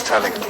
telling you.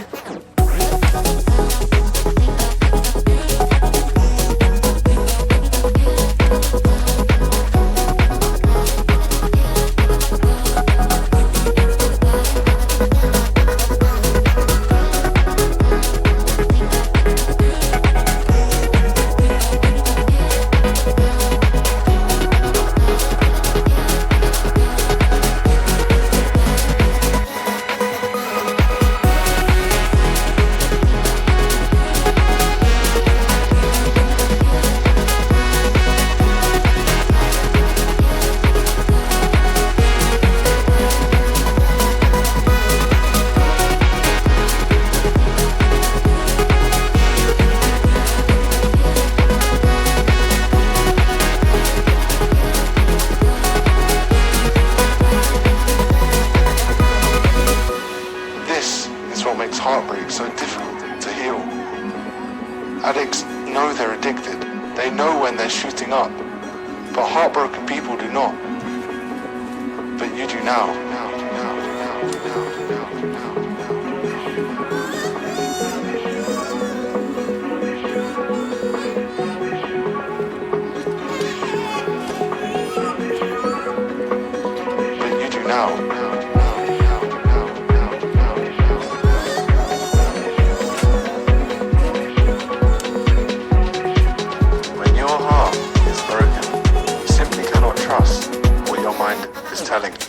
Heartbreak so difficult to heal. Addicts know they're addicted. They know when they're shooting up. But heartbroken people do not. But you do now. But you do now. Trust what your mind is telling you.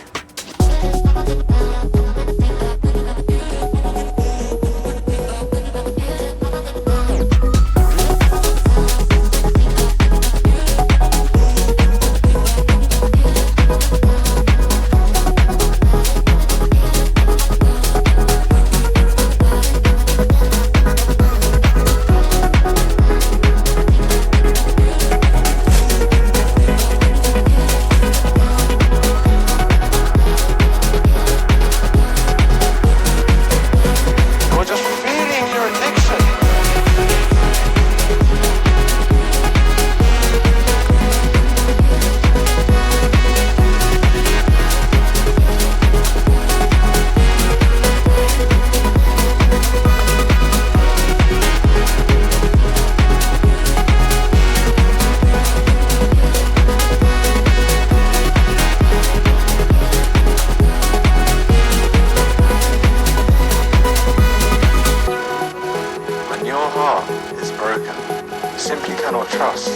Simply cannot trust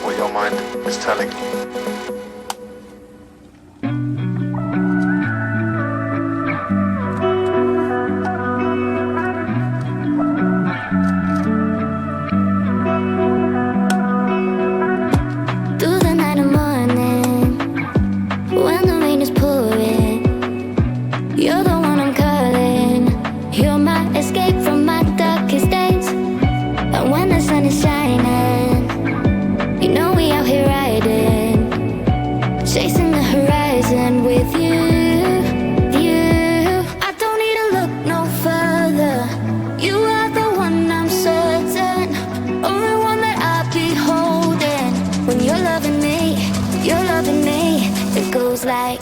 what your mind is telling you. Through the night and morning, when the rain is pouring, you're the one I'm calling. You're my escape from my darkest days. And when the sun is shining, you know we out here riding, chasing the horizon with you. I don't need to look no further. You are the one I'm certain, only one that I'll be holding. When you're loving me, it goes like